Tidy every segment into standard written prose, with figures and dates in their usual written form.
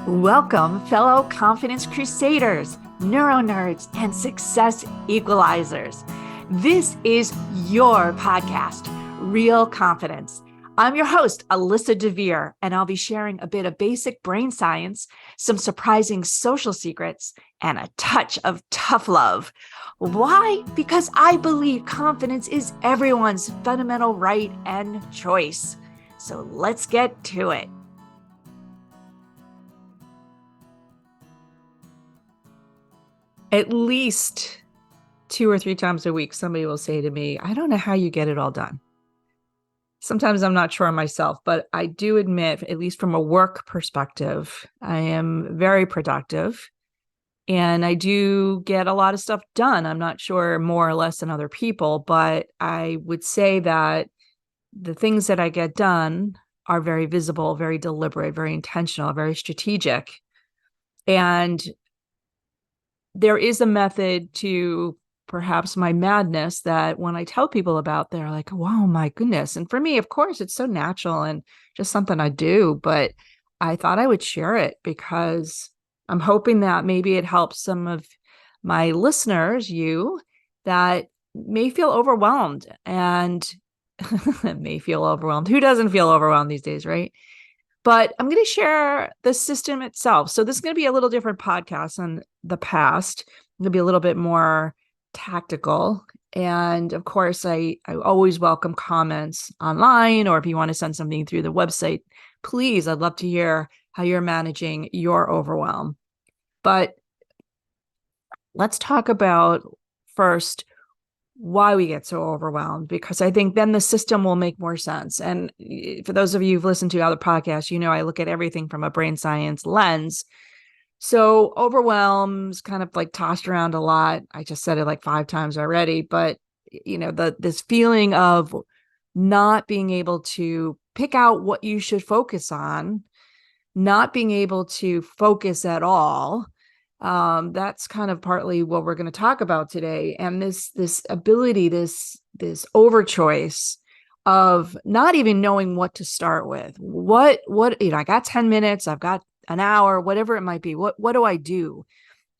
Welcome, fellow confidence crusaders, neuro nerds, and success equalizers. This is your podcast, Real Confidence. I'm your host, Alyssa DeVere, and I'll be sharing a bit of basic brain science, some surprising social secrets, and a touch of tough love. Why? Because I believe confidence is everyone's fundamental right and choice. So let's get to it. At least 2 or 3 times a week, somebody will say to me, I don't know how you get it all done. Sometimes I'm not sure myself, but I do admit, at least from a work perspective, I am very productive and I do get a lot of stuff done. I'm not sure more or less than other people, but I would say that the things that I get done are very visible, very deliberate, very intentional, very strategic. And there is a method to perhaps my madness that when I tell people about, they're like, wow, my goodness. And for me, of course, it's so natural and just something I do, but I thought I would share it because I'm hoping that maybe it helps some of my listeners, you, that may feel overwhelmed and may feel overwhelmed. Who doesn't feel overwhelmed these days, right? But I'm going to share the system itself. So this is going to be a little different podcast than the past. It's going to be a little bit more tactical. And of course, I always welcome comments online, or if you want to send something through the website, please, I'd love to hear how you're managing your overwhelm. But let's talk about first why we get so overwhelmed, because I think then the system will make more sense. And for those of you who've listened to other podcasts, you know, I look at everything from a brain science lens. So overwhelm's kind of like tossed around a lot. I just said it like 5 times already, but you know, this feeling of not being able to pick out what you should focus on, not being able to focus at all. That's kind of partly what we're going to talk about today. And this ability, this overchoice of not even knowing what to start with. What, you know, I got 10 minutes, I've got an hour, whatever it might be. What do I do?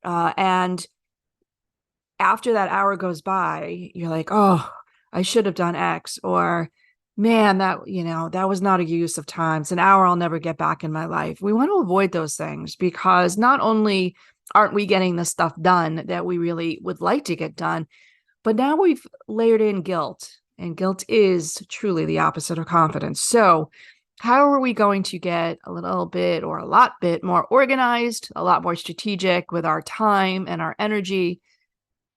And after that hour goes by, you're like, oh, I should have done X, or man, that, you know, that was not a use of time. It's an hour I'll never get back in my life. We want to avoid those things because not only aren't we getting the stuff done that we really would like to get done, but now we've layered in guilt, and guilt is truly the opposite of confidence. So how are we going to get a little bit or a lot bit more organized, a lot more strategic with our time and our energy?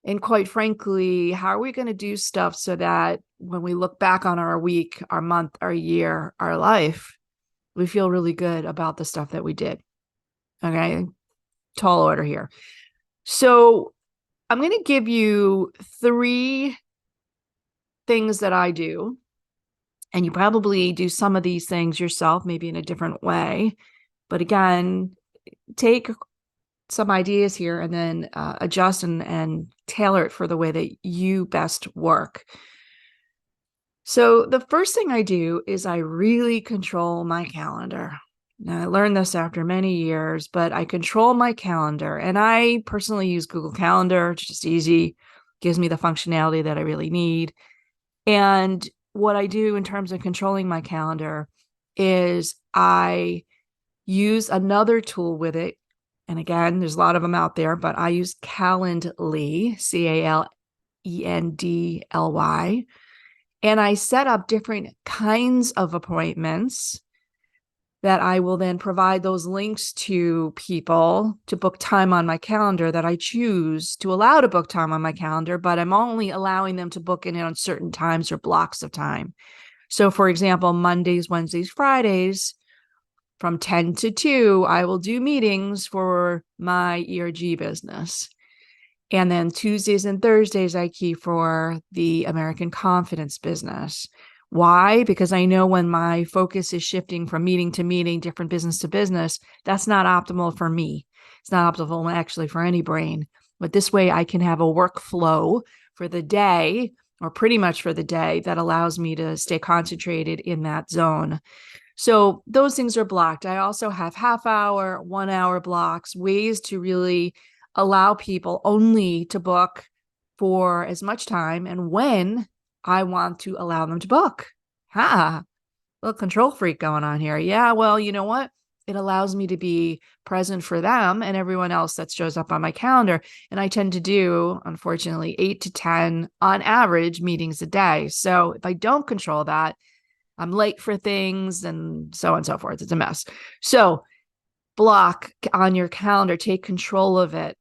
And quite frankly, how are we going to do stuff so that when we look back on our week, our month, our year, our life, we feel really good about the stuff that we did? Okay, tall order here. So I'm going to give you 3 things that I do. And you probably do some of these things yourself, maybe in a different way. But again, take some ideas here and then adjust and tailor it for the way that you best work. So the first thing I do is I really control my calendar. Now, I learned this after many years, but I control my calendar, and I personally use Google Calendar. It's just easy, gives me the functionality that I really need. And what I do in terms of controlling my calendar is I use another tool with it. And again, there's a lot of them out there, but I use Calendly, Calendly. And I set up different kinds of appointments that I will then provide those links to people to book time on my calendar that I choose to allow to book time on my calendar, but I'm only allowing them to book in on certain times or blocks of time. So for example, Mondays, Wednesdays, Fridays, from 10 to 2, I will do meetings for my ERG business. And then Tuesdays and Thursdays, I keep for the American Confidence business. Why? Because I know when my focus is shifting from meeting to meeting, different business to business, that's not optimal for me. It's not optimal actually for any brain. But this way I can have a workflow for the day, or pretty much for the day, that allows me to stay concentrated in that zone. So those things are blocked. I also have half hour, 1 hour blocks, ways to really allow people only to book for as much time and when I want to allow them to book. Ha, little control freak going on here. Yeah, well, you know what? It allows me to be present for them and everyone else that shows up on my calendar. And I tend to do, unfortunately, 8 to 10 on average meetings a day. So if I don't control that, I'm late for things and so on and so forth. It's a mess. So block on your calendar, take control of it.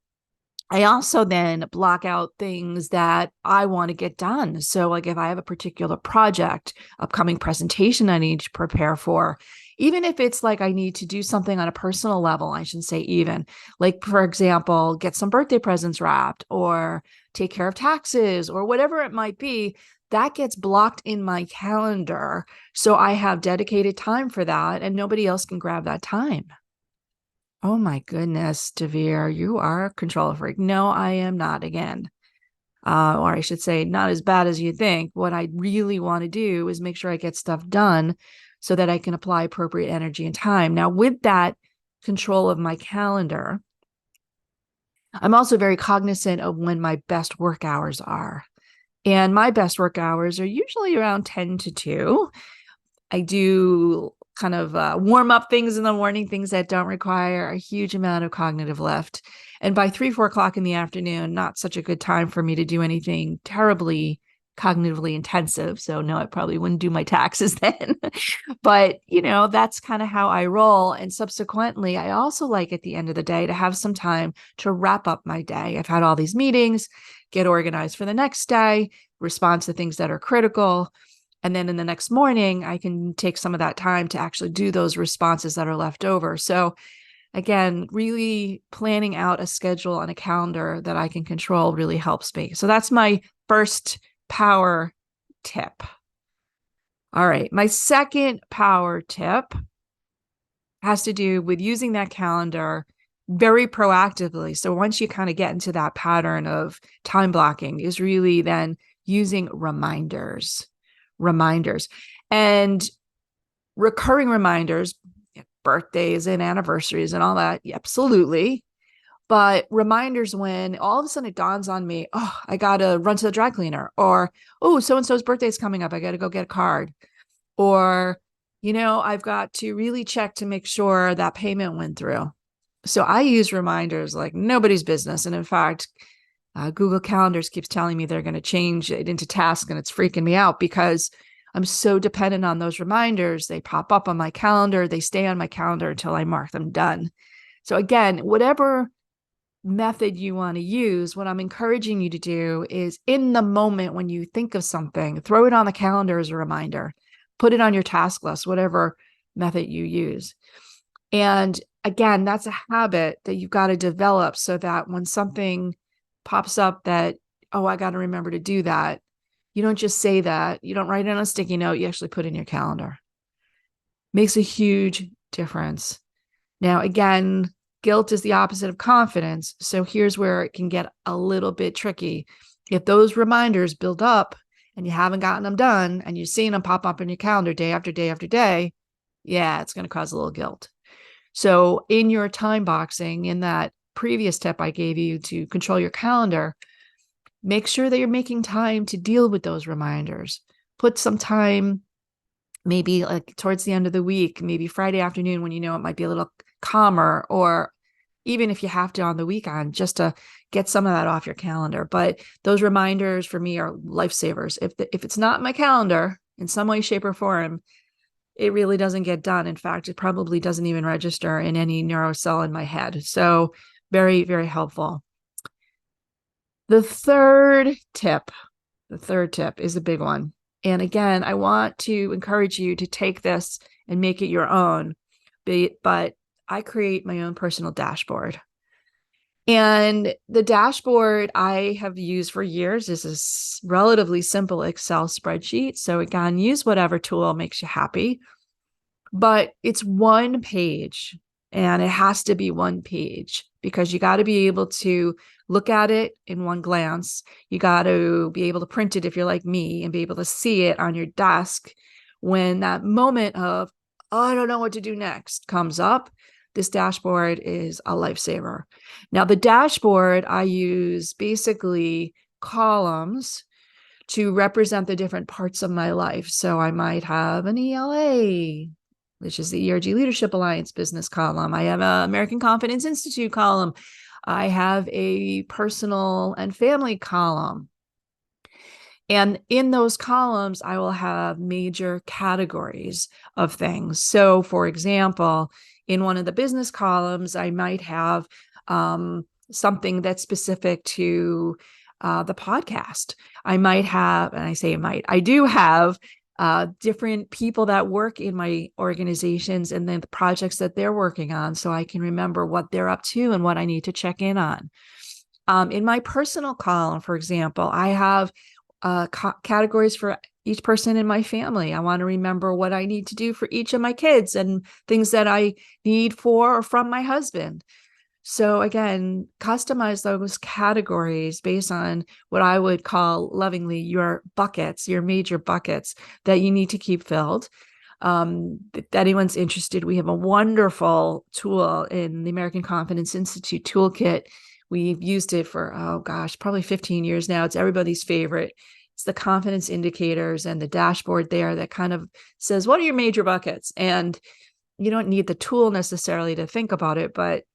I also then block out things that I want to get done. So, like if I have a particular project, upcoming presentation I need to prepare for, even if it's like I need to do something on a personal level, I shouldn't say even, like, for example, get some birthday presents wrapped or take care of taxes or whatever it might be, that gets blocked in my calendar. So I have dedicated time for that and nobody else can grab that time. Oh my goodness, Devere, you are a control freak. No, I am not again. Or I should say, not as bad as you think. What I really want to do is make sure I get stuff done so that I can apply appropriate energy and time. Now, with that control of my calendar, I'm also very cognizant of when my best work hours are. And my best work hours are usually around 10 to 2. I do kind of warm up things in the morning, things that don't require a huge amount of cognitive lift. And by 3, 4 o'clock in the afternoon, not such a good time for me to do anything terribly cognitively intensive. So no, I probably wouldn't do my taxes then. But, that's kind of how I roll. And subsequently, I also like at the end of the day to have some time to wrap up my day. I've had all these meetings, get organized for the next day, respond to things that are critical. And then in the next morning, I can take some of that time to actually do those responses that are left over. So again, really planning out a schedule on a calendar that I can control really helps me. So that's my first power tip. All right. My second power tip has to do with using that calendar very proactively. So once you kind of get into that pattern of time blocking, is really then using reminders and recurring reminders, birthdays and anniversaries and all that. Absolutely. But reminders when all of a sudden it dawns on me, oh, I got to run to the dry cleaner, or, oh, so-and-so's birthday is coming up. I got to go get a card, or, I've got to really check to make sure that payment went through. So I use reminders like nobody's business. And in fact, Google Calendars keeps telling me they're going to change it into tasks, and it's freaking me out because I'm so dependent on those reminders. They pop up on my calendar. They stay on my calendar until I mark them done. So again, whatever method you want to use, what I'm encouraging you to do is in the moment when you think of something, throw it on the calendar as a reminder, put it on your task list, whatever method you use. And again, that's a habit that you've got to develop so that when something pops up that, oh, I got to remember to do that, you don't just say that, you don't write it on a sticky note, you actually put it in your calendar. Makes a huge difference. Now, again, guilt is the opposite of confidence. So here's where it can get a little bit tricky. If those reminders build up and you haven't gotten them done and you're seeing them pop up in your calendar day after day after day, yeah, it's going to cause a little guilt. So in your time boxing, in that previous tip I gave you to control your calendar, make sure that you're making time to deal with those reminders. Put some time, maybe like towards the end of the week, maybe Friday afternoon when it might be a little calmer, or even if you have to on the weekend, just to get some of that off your calendar. But those reminders for me are lifesavers. If it's not in my calendar in some way, shape, or form, it really doesn't get done. In fact, it probably doesn't even register in any neurocell in my head. So very, very helpful. The third tip is a big one. And again, I want to encourage you to take this and make it your own. But I create my own personal dashboard. And the dashboard I have used for years is a relatively simple Excel spreadsheet. So again, use whatever tool makes you happy. But it's one page, and it has to be one page because you got to be able to look at it in one glance. You got to be able to print it if you're like me and be able to see it on your desk when that moment of, oh, I don't know what to do next comes up, this dashboard is a lifesaver. Now, the dashboard, I use basically columns to represent the different parts of my life. So I might have an ELA, which is the ERG Leadership Alliance business column. I have an American Confidence Institute column. I have a personal and family column. And in those columns, I will have major categories of things. So, for example, in one of the business columns, I might have something that's specific to the podcast. I might have, and I say it might, I do have different people that work in my organizations and then the projects that they're working on, so I can remember what they're up to and what I need to check in on. In my personal column, for example, I have categories for each person in my family. I want to remember what I need to do for each of my kids and things that I need for or from my husband. So again, customize those categories based on what I would call lovingly your buckets, your major buckets that you need to keep filled. If anyone's interested, we have a wonderful tool in the American Confidence Institute toolkit. We've used it for, oh gosh, probably 15 years now. It's everybody's favorite. It's the confidence indicators and the dashboard there that kind of says, what are your major buckets? And you don't need the tool necessarily to think about it, but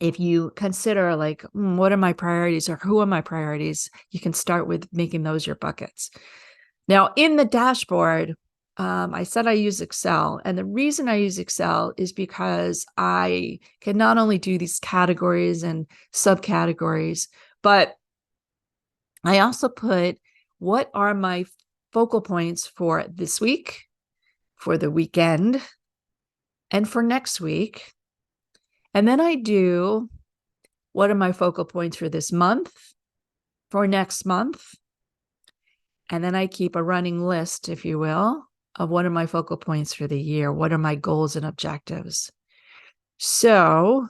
if you consider like, what are my priorities or who are my priorities, you can start with making those your buckets. Now, in the dashboard, I said I use Excel. And the reason I use Excel is because I can not only do these categories and subcategories, but I also put what are my focal points for this week, for the weekend, and for next week. And then I do what are my focal points for this month, for next month. And then I keep a running list, if you will, of what are my focal points for the year? What are my goals and objectives? So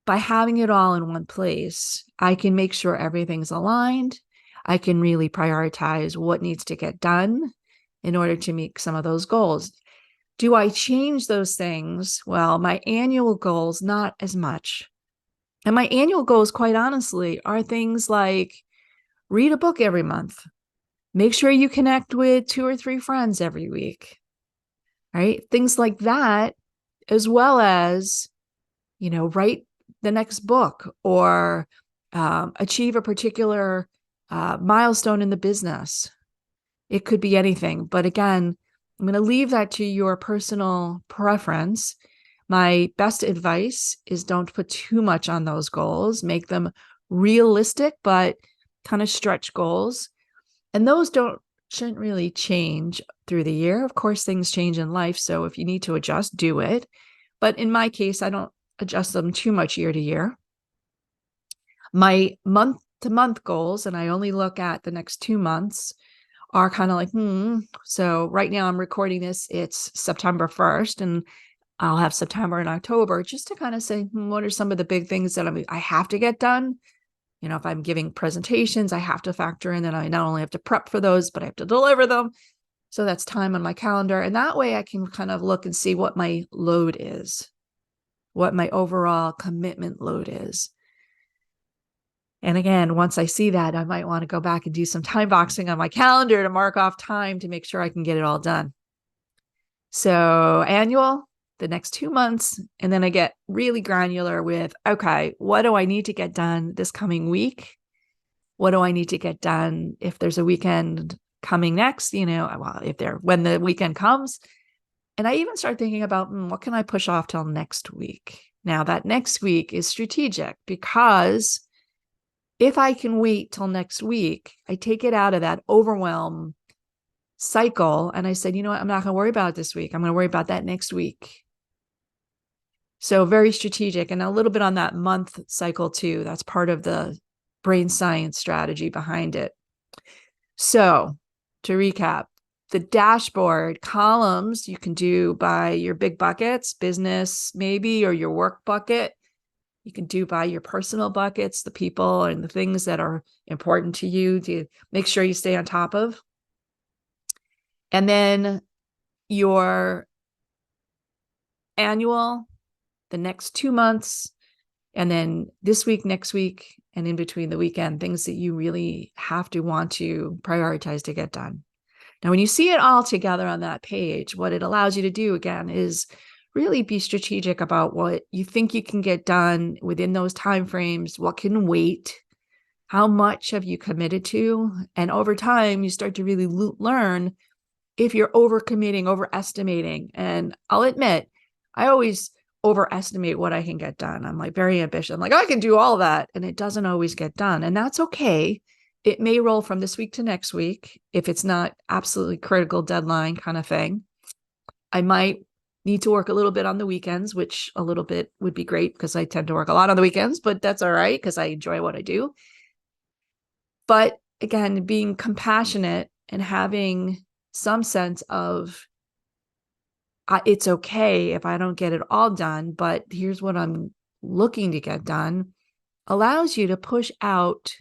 by having it all in one place, I can make sure everything's aligned. I can really prioritize what needs to get done in order to meet some of those goals. Do I change those things? Well, my annual goals, not as much. And my annual goals, quite honestly, are things like read a book every month. Make sure you connect with 2 or 3 friends every week, right? Things like that, as well as, write the next book or achieve a particular milestone in the business. It could be anything. But again, I'm going to leave that to your personal preference. My best advice is don't put too much on those goals. Make them realistic, but kind of stretch goals. And those shouldn't really change through the year. Of course, things change in life. So if you need to adjust, do it. But in my case, I don't adjust them too much year to year. My month to month goals, and I only look at the next 2 months, are kind of like, So right now I'm recording this, it's September 1st, and I'll have September and October just to kind of say, what are some of the big things that I have to get done? If I'm giving presentations, I have to factor in that I not only have to prep for those, but I have to deliver them. So that's time on my calendar. And that way I can kind of look and see what my load is, what my overall commitment load is. And again, once I see that, I might want to go back and do some time boxing on my calendar to mark off time to make sure I can get it all done. So annual, the next 2 months, and then I get really granular with, okay, what do I need to get done this coming week? What do I need to get done if there's a weekend coming next? When the weekend comes. And I even start thinking about what can I push off till next week? Now that next week is strategic because if I can wait till next week, I take it out of that overwhelm cycle. And I said, what? I'm not going to worry about it this week. I'm going to worry about that next week. So very strategic and a little bit on that month cycle too. That's part of the brain science strategy behind it. So to recap, the dashboard columns you can do by your big buckets, business maybe, or your work bucket. You can do by your personal buckets, the people and the things that are important to you to make sure you stay on top of. And then your annual, the next 2 months, and then this week, next week, and in between the weekend, things that you really have to want to prioritize to get done. Now, when you see it all together on that page, what it allows you to do again is really be strategic about what you think you can get done within those timeframes, what can wait, how much have you committed to, and over time, you start to really learn if you're overcommitting, overestimating. And I'll admit, I always overestimate what I can get done. I'm like very ambitious. I'm like, I can do all that. And it doesn't always get done. And that's okay. It may roll from this week to next week if it's not absolutely critical deadline kind of thing. I might need to work a little bit on the weekends, which a little bit would be great because I tend to work a lot on the weekends, but that's all right because I enjoy what I do. But again, being compassionate and having some sense of it's okay if I don't get it all done, but here's what I'm looking to get done, allows you to push out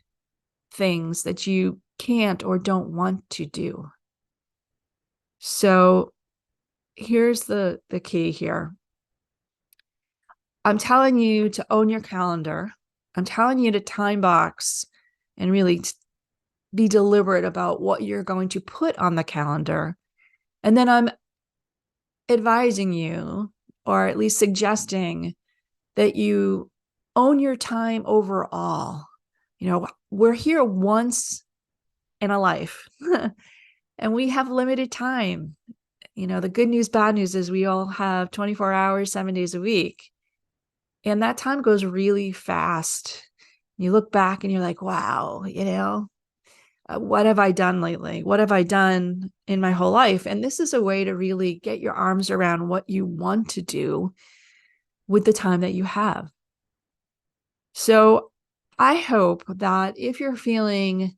things that you can't or don't want to do. So here's the key here. I'm telling you to own your calendar. I'm telling you to time box and really be deliberate about what you're going to put on the calendar. And then I'm advising you, or at least suggesting, that you own your time overall. You know, we're here once in a life and we have limited time. You know, the good news, bad news is we all have 24 hours, 7 days a week. And that time goes really fast. You look back and you're like, wow, you know, what have I done lately? What have I done in my whole life? And this is a way to really get your arms around what you want to do with the time that you have. So I hope that if you're feeling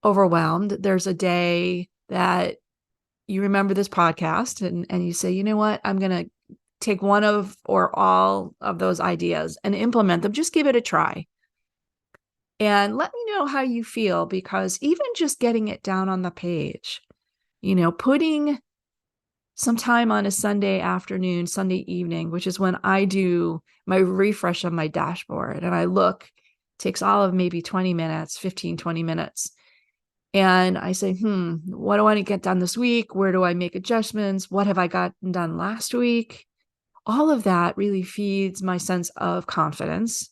overwhelmed, there's a day that you remember this podcast and you say, you know what, I'm going to take one of or all of those ideas and implement them. Just give it a try. And let me know how you feel, because even just getting it down on the page, you know, putting some time on a Sunday afternoon, Sunday evening, which is when I do my refresh on my dashboard and I look, takes all of maybe 20 minutes, 15, 20 minutes. And I say, what do I want to get done this week? Where do I make adjustments? What have I gotten done last week? All of that really feeds my sense of confidence,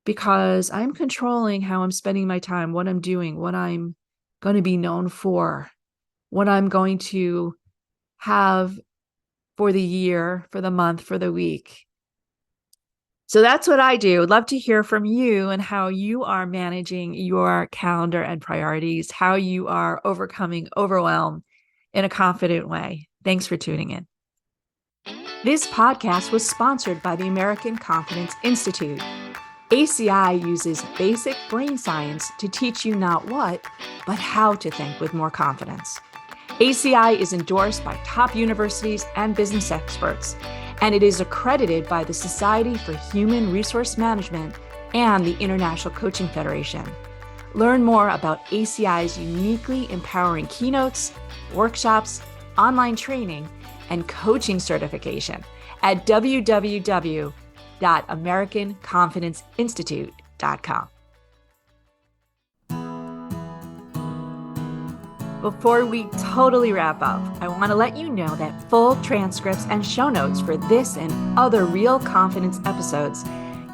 because I'm controlling how I'm spending my time, what I'm doing, what I'm going to be known for, what I'm going to have for the year, for the month, for the week. So that's what I do. I'd love to hear from you and how you are managing your calendar and priorities, how you are overcoming overwhelm in a confident way. Thanks for tuning in. This podcast was sponsored by the American Confidence Institute. ACI uses basic brain science to teach you not what, but how to think with more confidence. ACI is endorsed by top universities and business experts, and it is accredited by the Society for Human Resource Management and the International Coaching Federation. Learn more about ACI's uniquely empowering keynotes, workshops, online training, and coaching certification at www.americanconfidenceinstitute.com. Before we totally wrap up, I want to let you know that full transcripts and show notes for this and other Real Confidence episodes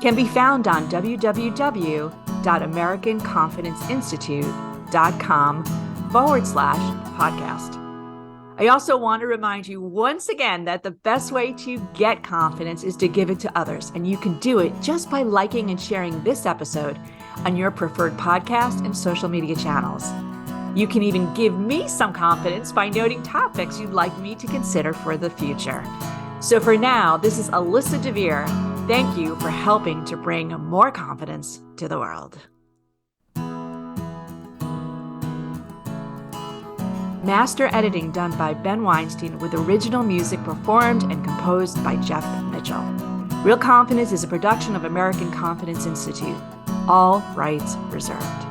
can be found on www.americanconfidenceinstitute.com/podcast. I also want to remind you once again that the best way to get confidence is to give it to others, and you can do it just by liking and sharing this episode on your preferred podcast and social media channels. You can even give me some confidence by noting topics you'd like me to consider for the future. So for now, this is Alyssa DeVere. Thank you for helping to bring more confidence to the world. Master editing done by Ben Weinstein, with original music performed and composed by Jeff Mitchell. Real Confidence is a production of American Confidence Institute. All rights reserved.